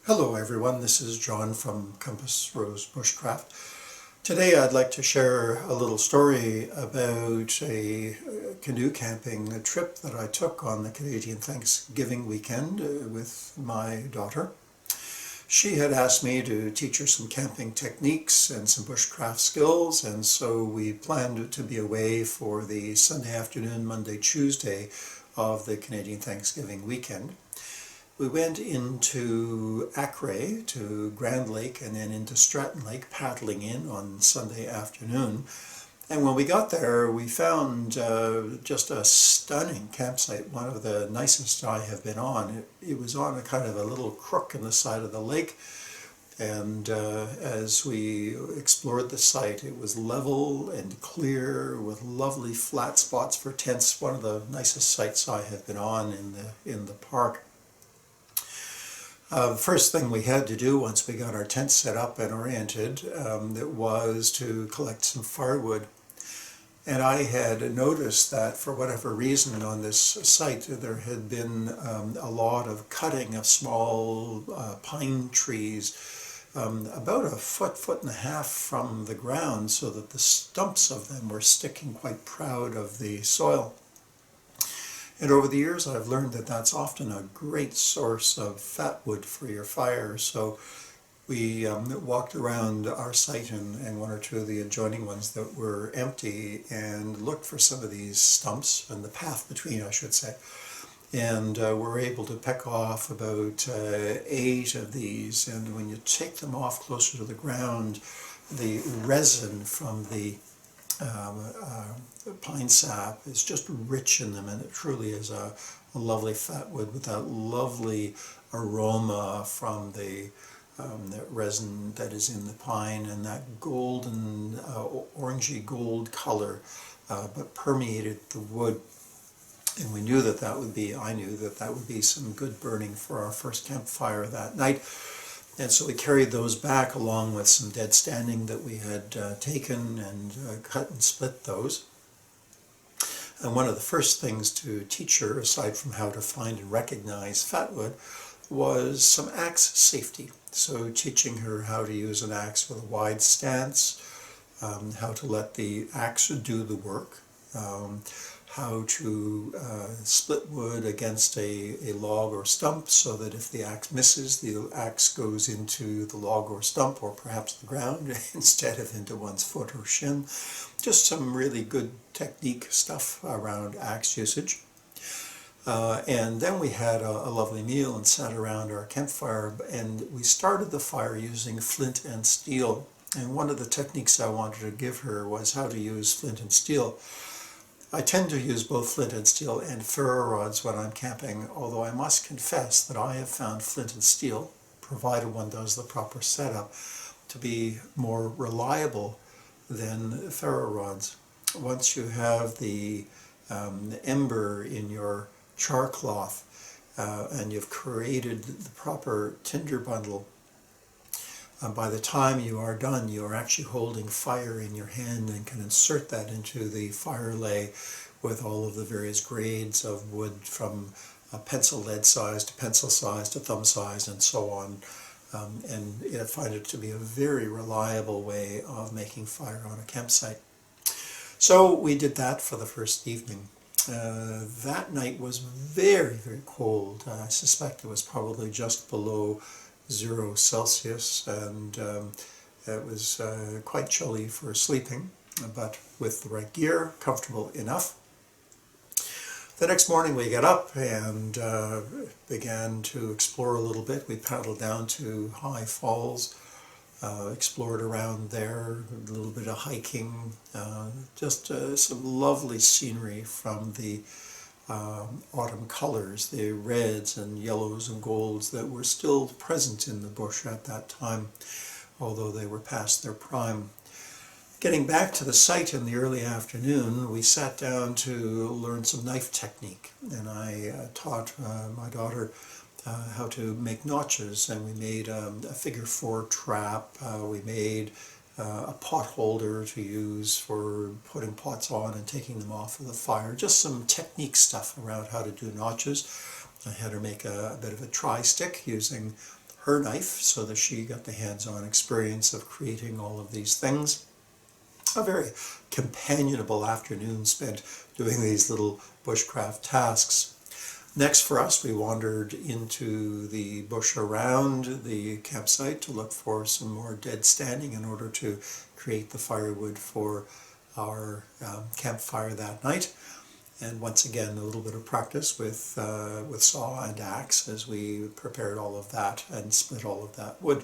Hello everyone, this is John from Compass Rose Bushcraft. Today I'd like to share a little story about a canoe camping trip that I took on the Canadian Thanksgiving weekend with my daughter. She had asked me to teach her some camping techniques and some bushcraft skills, and so we planned to be away for the Sunday afternoon, Monday, Tuesday of the Canadian Thanksgiving weekend. We went into Acre to Grand Lake and then into Stratton Lake, paddling in on Sunday afternoon. And when we got there, we found just a stunning campsite, one of the nicest I have been on. It was on a kind of a little crook in the side of the lake. And as we explored the site, it was level and clear with lovely flat spots for tents, one of the nicest sites I have been on in the park. The first thing we had to do once we got our tent set up and oriented was to collect some firewood. And I had noticed that for whatever reason on this site there had been a lot of cutting of small pine trees about a foot and a half from the ground, so that the stumps of them were sticking quite proud of the soil. And over the years I've learned that that's often a great source of fat wood for your fire. So we walked around our site and one or two of the adjoining ones that were empty and looked for some of these stumps, and the path between, I should say. And we're able to pick off about 8 of these, and when you take them off closer to the ground, the resin from the pine sap is just rich in them, and it truly is a lovely fat wood with that lovely aroma from the resin that is in the pine, and that golden, orangey gold color, but permeated the wood. And we knew that that would be, I knew that that would be some good burning for our first campfire that night. And so we carried those back along with some dead standing that we had taken and cut and split those. And one of the first things to teach her, aside from how to find and recognize fat wood, was some axe safety. So teaching her how to use an axe with a wide stance, how to let the axe do the work, how to split wood against a log or stump, so that if the axe misses, the axe goes into the log or stump, or perhaps the ground, instead of into one's foot or shin. Just some really good technique stuff around axe usage. And then we had a lovely meal and sat around our campfire, and we started the fire using flint and steel. And one of the techniques I wanted to give her was how to use flint and steel. I tend to use both flint and steel and ferro rods when I'm camping, although I must confess that I have found flint and steel, provided one does the proper setup, to be more reliable than ferro rods. Once you have the ember in your char cloth and you've created the proper tinder bundle, by the time you are done, you are actually holding fire in your hand and can insert that into the fire lay with all of the various grades of wood, from pencil lead size to pencil size to thumb size and so on. And I find it to be a very reliable way of making fire on a campsite. So we did that for the first evening. That night was very, very cold. I suspect it was probably just below 0 Celsius, and it was quite chilly for sleeping, but with the right gear, comfortable enough. The next morning we got up and began to explore a little bit. We paddled down to High Falls, explored around there, a little bit of hiking, just some lovely scenery from the autumn colors, the reds and yellows and golds that were still present in the bush at that time, although they were past their prime. Getting back to the site in the early afternoon, we sat down to learn some knife technique, and I taught my daughter how to make notches, and we made a figure 4 trap. We made a pot holder to use for putting pots on and taking them off of the fire. Just some technique stuff around how to do notches. I had her make a bit of a tri-stick using her knife so that she got the hands-on experience of creating all of these things. A very companionable afternoon spent doing these little bushcraft tasks. Next for us, we wandered into the bush around the campsite to look for some more dead standing in order to create the firewood for our campfire that night. And once again, a little bit of practice with saw and axe as we prepared all of that and split all of that wood.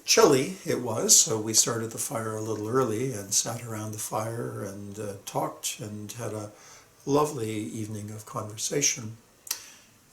Chilly it was, so we started the fire a little early and sat around the fire and talked and had a lovely evening of conversation.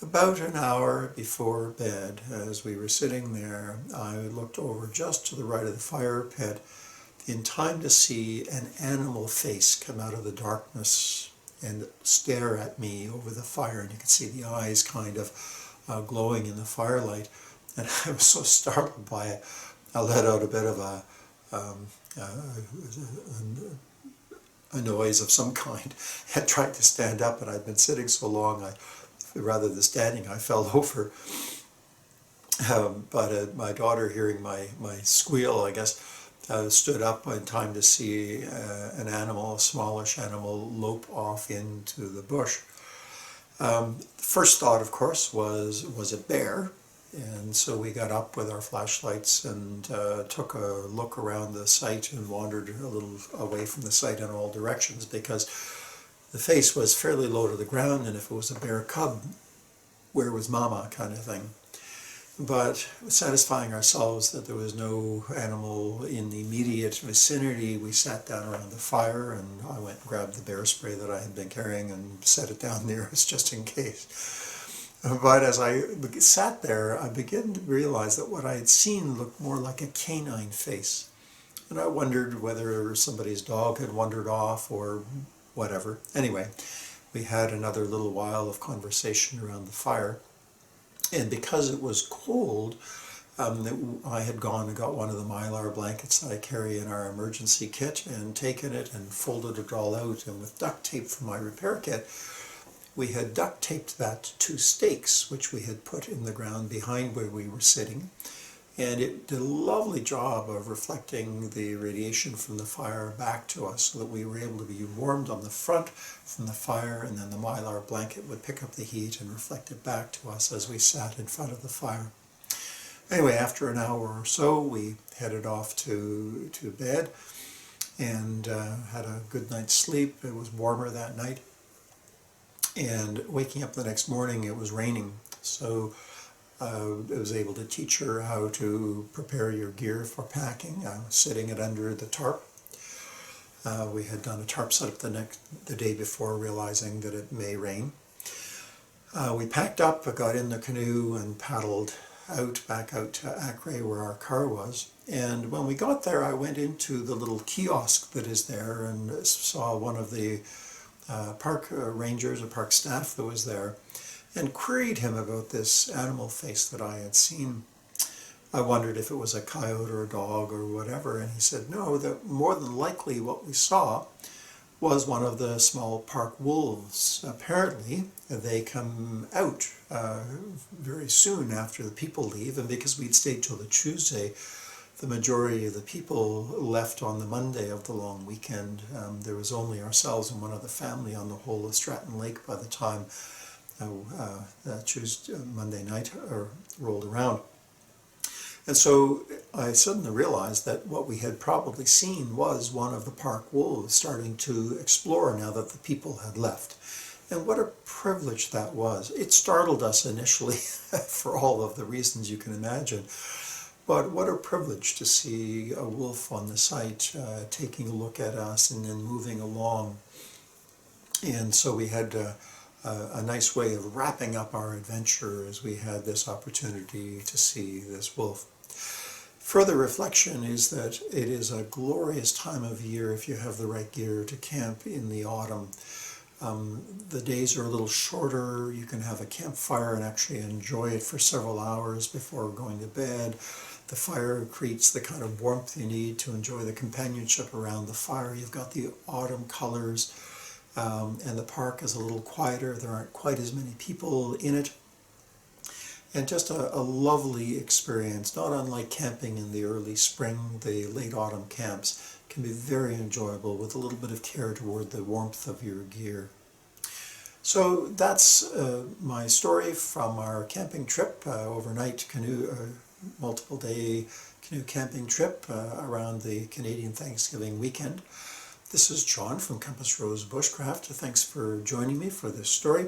About an hour before bed, as we were sitting there, I looked over just to the right of the fire pit in time to see an animal face come out of the darkness and stare at me over the fire, and you could see the eyes kind of glowing in the firelight. And I was so startled by it, I let out a bit of a noise of some kind and tried to stand up, and I'd been sitting so long, rather than standing, I fell over. But my daughter, hearing my squeal, I guess, stood up in time to see an animal, a smallish animal, lope off into the bush. First thought, of course, was a bear. And so we got up with our flashlights and took a look around the site and wandered a little away from the site in all directions, because the face was fairly low to the ground, and if it was a bear cub, where was mama, kind of thing. But satisfying ourselves that there was no animal in the immediate vicinity, we sat down around the fire, and I went and grabbed the bear spray that I had been carrying and set it down near us just in case. But as I sat there, I began to realize that what I had seen looked more like a canine face. And I wondered whether somebody's dog had wandered off or whatever. Anyway, we had another little while of conversation around the fire. And because it was cold, I had gone and got one of the Mylar blankets that I carry in our emergency kit and taken it and folded it all out. And with duct tape from my repair kit, we had duct taped that to 2 stakes, which we had put in the ground behind where we were sitting. And it did a lovely job of reflecting the radiation from the fire back to us, so that we were able to be warmed on the front from the fire, and then the Mylar blanket would pick up the heat and reflect it back to us as we sat in front of the fire. Anyway, after an hour or so, we headed off to bed and had a good night's sleep. It was warmer that night. And waking up the next morning, it was raining. So I was able to teach her how to prepare your gear for packing. I was sitting it under the tarp. We had done a tarp setup the day before, realizing that it may rain. We packed up, got in the canoe and paddled back out to Acre, where our car was. And when we got there, I went into the little kiosk that is there and saw one of the park rangers or park staff that was there, and queried him about this animal face that I had seen. I wondered if it was a coyote or a dog or whatever, and he said no, that more than likely what we saw was one of the small park wolves. Apparently they come out very soon after the people leave, and because we'd stayed till the Tuesday, the majority of the people left on the Monday of the long weekend. There was only ourselves and one other family on the whole of Stratton Lake by the time Monday night rolled around. And so I suddenly realized that what we had probably seen was one of the park wolves starting to explore now that the people had left. And what a privilege that was. It startled us initially for all of the reasons you can imagine. But what a privilege to see a wolf on the site taking a look at us and then moving along. And so we had a nice way of wrapping up our adventure as we had this opportunity to see this wolf. Further reflection is that it is a glorious time of year if you have the right gear to camp in the autumn. The days are a little shorter. You can have a campfire and actually enjoy it for several hours before going to bed. The fire creates the kind of warmth you need to enjoy the companionship around the fire. You've got the autumn colors, and the park is a little quieter. There aren't quite as many people in it. and just a lovely experience, not unlike camping in the early spring. The late autumn camps can be very enjoyable with a little bit of care toward the warmth of your gear. So that's my story from our camping trip, overnight canoe, multiple day canoe camping trip around the Canadian Thanksgiving weekend. This is John from Compass Rose Bushcraft. Thanks for joining me for this story.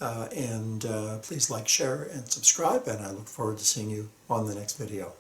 And please like, share, and subscribe, and I look forward to seeing you on the next video.